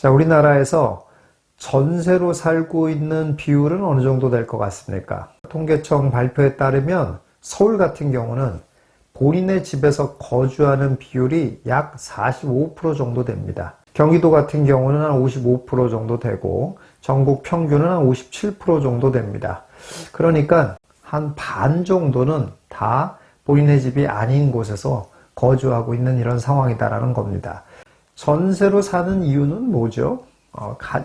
자, 우리나라에서 전세로 살고 있는 비율은 어느 정도 될 것 같습니까? 통계청 발표에 따르면 서울 같은 경우는 본인의 집에서 거주하는 비율이 약 45% 정도 됩니다. 경기도 같은 경우는 한 55% 정도 되고 전국 평균은 한 57% 정도 됩니다. 그러니까 한 반 정도는 다 본인의 집이 아닌 곳에서 거주하고 있는 이런 상황이다라는 겁니다. 전세로 사는 이유는 뭐죠?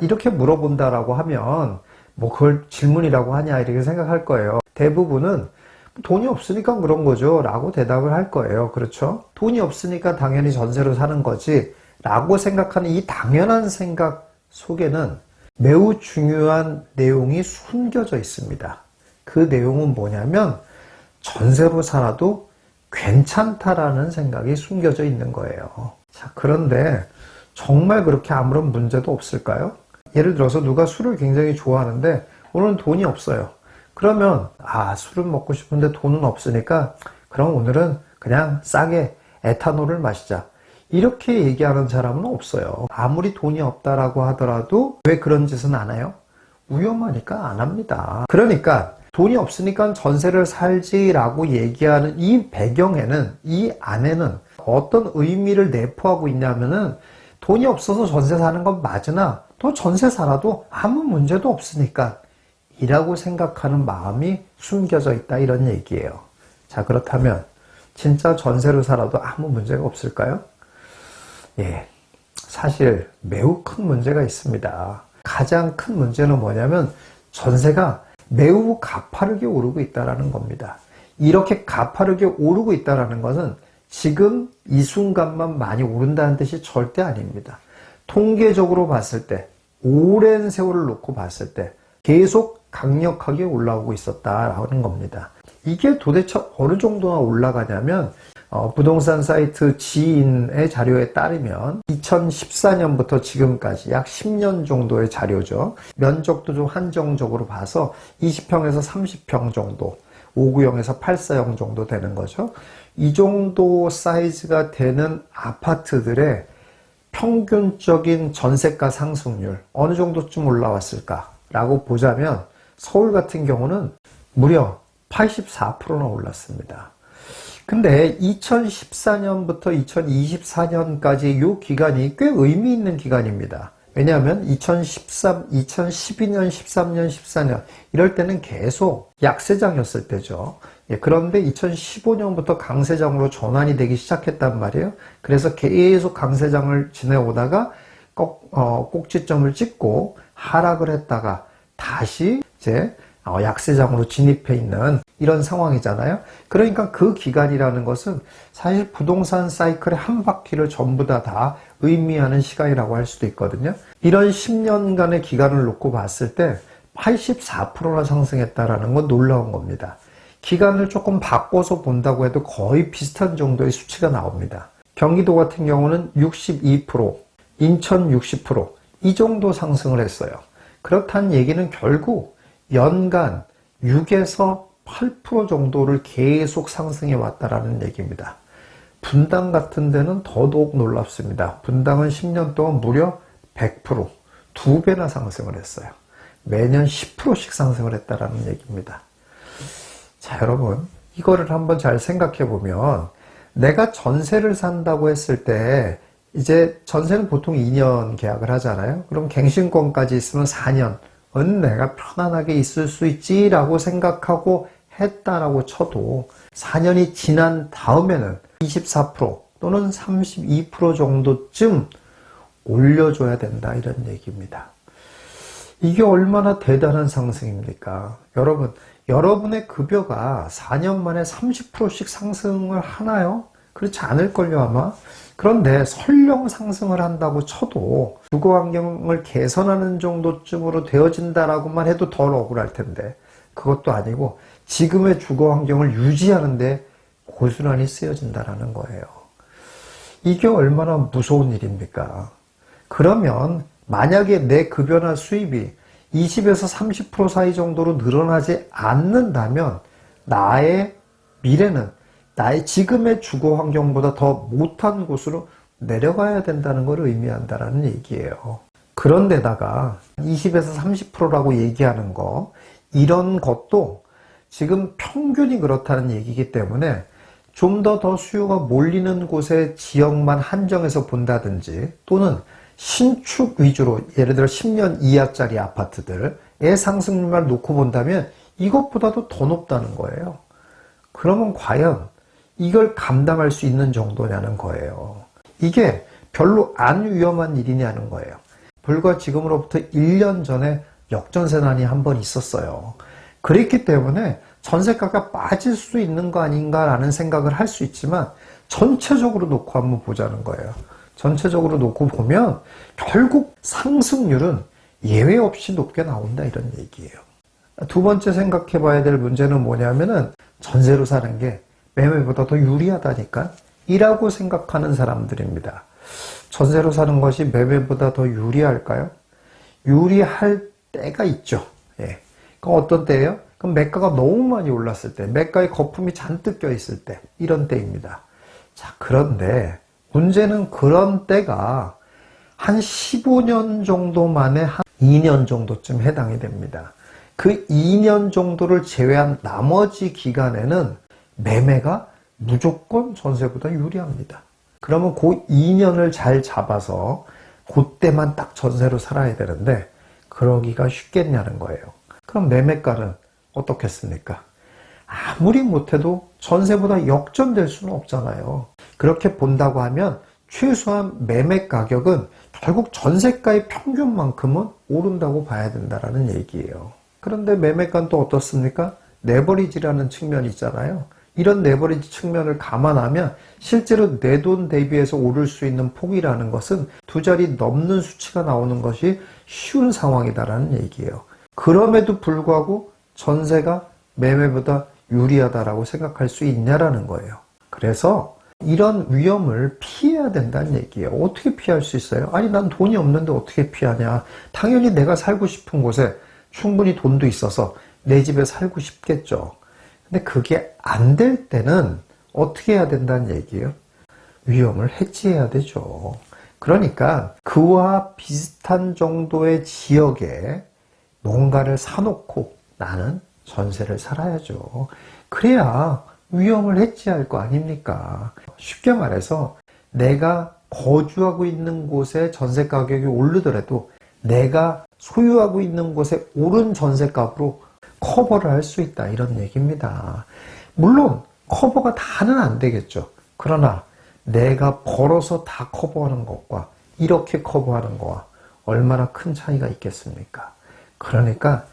이렇게 물어본다라고 하면 뭐 그걸 질문이라고 하냐 이렇게 생각할 거예요. 대부분은 돈이 없으니까 그런 거죠 라고 대답을 할 거예요. 그렇죠? 돈이 없으니까 당연히 전세로 사는 거지 라고 생각하는 이 당연한 생각 속에는 매우 중요한 내용이 숨겨져 있습니다. 그 내용은 뭐냐면 전세로 살아도 괜찮다라는 생각이 숨겨져 있는 거예요. 자, 그런데 정말 그렇게 아무런 문제도 없을까요? 예를 들어서 누가 술을 굉장히 좋아하는데 오늘은 돈이 없어요. 그러면 술은 먹고 싶은데 돈은 없으니까 그럼 오늘은 그냥 싸게 에탄올을 마시자. 이렇게 얘기하는 사람은 없어요. 아무리 돈이 없다라고 하더라도 왜 그런 짓은 안 해요? 위험하니까 안 합니다. 그러니까 돈이 없으니까 전세를 살지라고 얘기하는 이 배경에는, 이 안에는 어떤 의미를 내포하고 있냐면은 돈이 없어서 전세 사는 건 맞으나 또 전세 살아도 아무 문제도 없으니까 이라고 생각하는 마음이 숨겨져 있다 이런 얘기예요. 자, 그렇다면 진짜 전세로 살아도 아무 문제가 없을까요? 예, 사실 매우 큰 문제가 있습니다. 가장 큰 문제는 뭐냐면 전세가 매우 가파르게 오르고 있다는 겁니다. 이렇게 가파르게 오르고 있다는 것은 지금 이 순간만 많이 오른다는 뜻이 절대 아닙니다. 통계적으로 봤을 때, 오랜 세월을 놓고 봤을 때 계속 강력하게 올라오고 있었다라는 겁니다. 이게 도대체 어느 정도나 올라가냐면 부동산 사이트 지인의 자료에 따르면 2014년부터 지금까지 약 10년 정도의 자료죠. 면적도 좀 한정적으로 봐서 20평에서 30평 정도, 5구형에서 8사형 정도 되는 거죠. 이 정도 사이즈가 되는 아파트들의 평균적인 전세가 상승률 어느 정도쯤 올라왔을까라고 보자면 서울 같은 경우는 무려 84%나 올랐습니다. 근데 2014년부터 2024년까지 이 기간이 꽤 의미 있는 기간입니다. 왜냐하면 2012년, 13년, 14년 이럴 때는 계속 약세장이었을 때죠. 그런데 2015년부터 강세장으로 전환이 되기 시작했단 말이에요. 그래서 계속 강세장을 지내오다가 꼭지점을 찍고 하락을 했다가 다시 이제 약세장으로 진입해 있는 이런 상황이잖아요. 그러니까 그 기간이라는 것은 사실 부동산 사이클의 한 바퀴를 전부 다 의미하는 시간이라고 할 수도 있거든요. 이런 10년간의 기간을 놓고 봤을 때 84%나 상승했다라는 건 놀라운 겁니다. 기간을 조금 바꿔서 본다고 해도 거의 비슷한 정도의 수치가 나옵니다. 경기도 같은 경우는 62%, 인천 60%, 이 정도 상승을 했어요. 그렇다는 얘기는 결국 연간 6에서 8% 정도를 계속 상승해 왔다라는 얘기입니다. 분당 같은 데는 더더욱 놀랍습니다. 분당은 10년 동안 무려 100%, 2배나 상승을 했어요. 매년 10%씩 상승을 했다라는 얘기입니다. 자, 여러분, 이거를 한번 잘 생각해 보면 내가 전세를 산다고 했을 때 이제 전세는 보통 2년 계약을 하잖아요. 그럼 갱신권까지 있으면 4년은 내가 편안하게 있을 수 있지라고 생각하고 했다라고 쳐도 4년이 지난 다음에는 24% 또는 32% 정도쯤 올려줘야 된다 이런 얘기입니다. 이게 얼마나 대단한 상승입니까? 여러분, 여러분의 급여가 4년 만에 30%씩 상승을 하나요? 그렇지 않을걸요 아마? 그런데 설령 상승을 한다고 쳐도 주거 환경을 개선하는 정도쯤으로 되어진다라고만 해도 덜 억울할 텐데 그것도 아니고 지금의 주거 환경을 유지하는데 고스란히 쓰여진다라는 거예요. 이게 얼마나 무서운 일입니까? 그러면 만약에 내 급여나 수입이 20에서 30% 사이 정도로 늘어나지 않는다면 나의 미래는 나의 지금의 주거 환경보다 더 못한 곳으로 내려가야 된다는 걸 의미한다는 얘기예요. 그런데다가 20에서 30%라고 얘기하는 거, 이런 것도 지금 평균이 그렇다는 얘기이기 때문에 좀 더 수요가 몰리는 곳의 지역만 한정해서 본다든지, 또는 신축 위주로 예를 들어 10년 이하짜리 아파트들의 상승률만 놓고 본다면 이것보다도 더 높다는 거예요. 그러면 과연 이걸 감당할 수 있는 정도냐는 거예요. 이게 별로 안 위험한 일이냐는 거예요. 불과 지금으로부터 1년 전에 역전세난이 한 번 있었어요. 그랬기 때문에 전세가가 빠질 수 있는 거 아닌가라는 생각을 할 수 있지만 전체적으로 놓고 한번 보자는 거예요. 전체적으로 놓고 보면 결국 상승률은 예외 없이 높게 나온다 이런 얘기예요. 두 번째 생각해 봐야 될 문제는 뭐냐면은 전세로 사는 게 매매보다 더 유리하다니까 이라고 생각하는 사람들입니다. 전세로 사는 것이 매매보다 더 유리할까요? 유리할 때가 있죠. 예. 그럼 어떤 때예요? 그럼 매가가 너무 많이 올랐을 때, 매가에 거품이 잔뜩 껴있을 때, 이런 때입니다. 자, 그런데 문제는 그런 때가 한 15년 정도 만에 한 2년 정도쯤 해당이 됩니다. 그 2년 정도를 제외한 나머지 기간에는 매매가 무조건 전세보다 유리합니다. 그러면 그 2년을 잘 잡아서 그때만 딱 전세로 살아야 되는데 그러기가 쉽겠냐는 거예요. 그럼 매매가는 어떻겠습니까? 아무리 못해도 전세보다 역전될 수는 없잖아요. 그렇게 본다고 하면 최소한 매매 가격은 결국 전세가의 평균만큼은 오른다고 봐야 된다는 얘기예요. 그런데 매매가는 또 어떻습니까? 레버리지라는 측면이 있잖아요. 이런 레버리지 측면을 감안하면 실제로 내 돈 대비해서 오를 수 있는 폭이라는 것은 두 자리 넘는 수치가 나오는 것이 쉬운 상황이다라는 얘기예요. 그럼에도 불구하고 전세가 매매보다 유리하다라고 생각할 수 있냐라는 거예요. 그래서 이런 위험을 피해야 된다는 얘기예요. 어떻게 피할 수 있어요? 아니, 난 돈이 없는데 어떻게 피하냐. 당연히 내가 살고 싶은 곳에 충분히 돈도 있어서 내 집에 살고 싶겠죠. 근데 그게 안 될 때는 어떻게 해야 된다는 얘기예요? 위험을 해지해야 되죠. 그러니까 그와 비슷한 정도의 지역에 뭔가를 사놓고 나는 전세를 살아야죠. 그래야 위험을 해지할 거 아닙니까? 쉽게 말해서 내가 거주하고 있는 곳에 전세 가격이 오르더라도 내가 소유하고 있는 곳에 오른 전세값으로 커버를 할 수 있다 이런 얘기입니다. 물론 커버가 다는 안 되겠죠. 그러나 내가 벌어서 다 커버하는 것과 이렇게 커버하는 것과 얼마나 큰 차이가 있겠습니까? 그러니까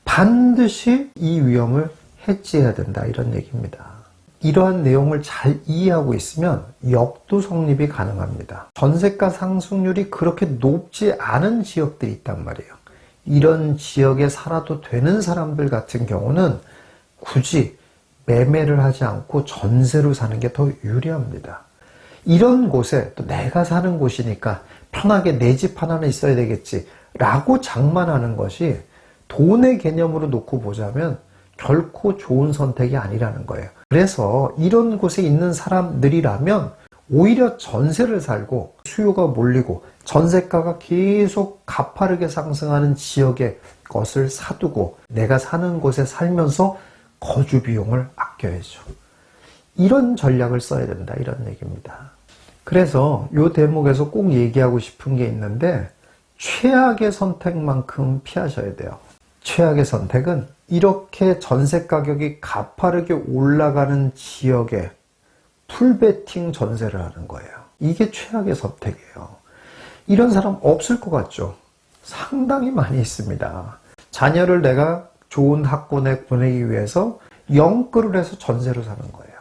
반드시 이 위험을 해지해야 된다 이런 얘기입니다. 이러한 내용을 잘 이해하고 있으면 역도 성립이 가능합니다. 전세가 상승률이 그렇게 높지 않은 지역들이 있단 말이에요. 이런 지역에 살아도 되는 사람들 같은 경우는 굳이 매매를 하지 않고 전세로 사는 게 더 유리합니다. 이런 곳에 또 내가 사는 곳이니까 편하게 내 집 하나는 있어야 되겠지 라고 장만하는 것이 돈의 개념으로 놓고 보자면 결코 좋은 선택이 아니라는 거예요. 그래서 이런 곳에 있는 사람들이라면 오히려 전세를 살고 수요가 몰리고 전세가가 계속 가파르게 상승하는 지역의 것을 사두고 내가 사는 곳에 살면서 거주 비용을 아껴야죠. 이런 전략을 써야 된다 이런 얘기입니다. 그래서 이 대목에서 꼭 얘기하고 싶은 게 있는데 최악의 선택만큼 피하셔야 돼요. 최악의 선택은 이렇게 전세 가격이 가파르게 올라가는 지역에 풀베팅 전세를 하는 거예요. 이게 최악의 선택이에요. 이런 사람 없을 것 같죠? 상당히 많이 있습니다. 자녀를 내가 좋은 학군에 보내기 위해서 영끌을 해서 전세로 사는 거예요.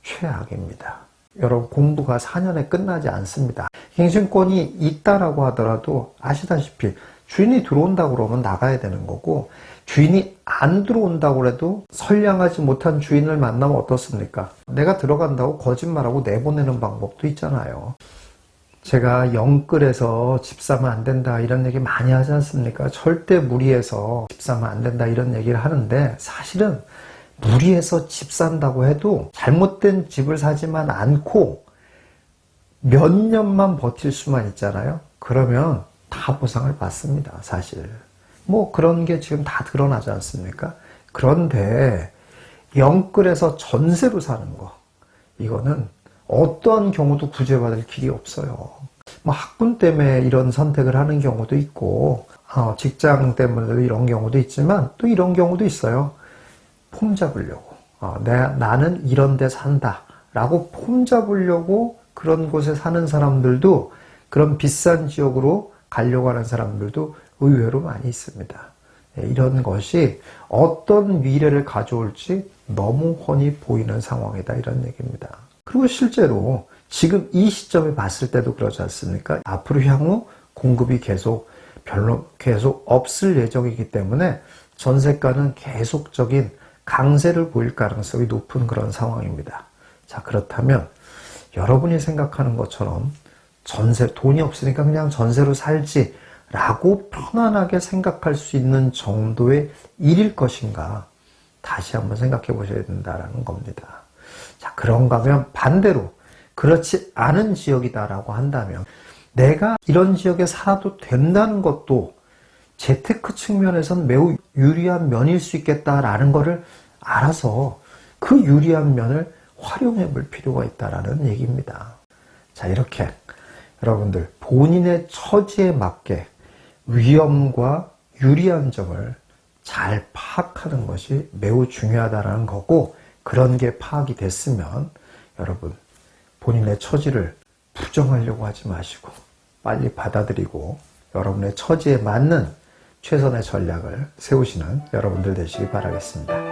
최악입니다. 여러분, 공부가 4년에 끝나지 않습니다. 갱신권이 있다라고 하더라도 아시다시피 주인이 들어온다고 그러면 나가야 되는 거고, 주인이 안 들어온다고 해도 선량하지 못한 주인을 만나면 어떻습니까? 내가 들어간다고 거짓말하고 내보내는 방법도 있잖아요. 제가 영끌해서 집 사면 안 된다 이런 얘기 많이 하지 않습니까? 절대 무리해서 집 사면 안 된다 이런 얘기를 하는데 사실은 무리해서 집 산다고 해도 잘못된 집을 사지만 않고 몇 년만 버틸 수만 있잖아요. 그러면 다 다 보상을 받습니다, 사실. 뭐 그런 게 지금 다 드러나지 않습니까? 그런데 영끌에서 전세로 사는 거, 이거는 어떠한 경우도 구제받을 길이 없어요. 뭐 학군 때문에 이런 선택을 하는 경우도 있고, 직장 때문에 이런 경우도 있지만 또 이런 경우도 있어요. 폼 잡으려고. 나는 이런 데 산다 라고 폼 잡으려고 그런 곳에 사는 사람들도, 그런 비싼 지역으로 가려고 하는 사람들도 의외로 많이 있습니다. 이런 것이 어떤 미래를 가져올지 너무 훤히 보이는 상황이다, 이런 얘기입니다. 그리고 실제로 지금 이 시점에 봤을 때도 그러지 않습니까? 앞으로 향후 공급이 계속 없을 예정이기 때문에 전세가는 계속적인 강세를 보일 가능성이 높은 그런 상황입니다. 자, 그렇다면 여러분이 생각하는 것처럼 돈이 없으니까 그냥 전세로 살지 라고 편안하게 생각할 수 있는 정도의 일일 것인가, 다시 한번 생각해 보셔야 된다는 겁니다. 자, 그런가 하면 반대로 그렇지 않은 지역이다라고 한다면 내가 이런 지역에 살아도 된다는 것도 재테크 측면에선 매우 유리한 면일 수 있겠다라는 것을 알아서 그 유리한 면을 활용해 볼 필요가 있다라는 얘기입니다. 자, 이렇게 여러분들 본인의 처지에 맞게 위험과 유리한 점을 잘 파악하는 것이 매우 중요하다는 거고, 그런 게 파악이 됐으면 여러분 본인의 처지를 부정하려고 하지 마시고 빨리 받아들이고 여러분의 처지에 맞는 최선의 전략을 세우시는 여러분들 되시기 바라겠습니다.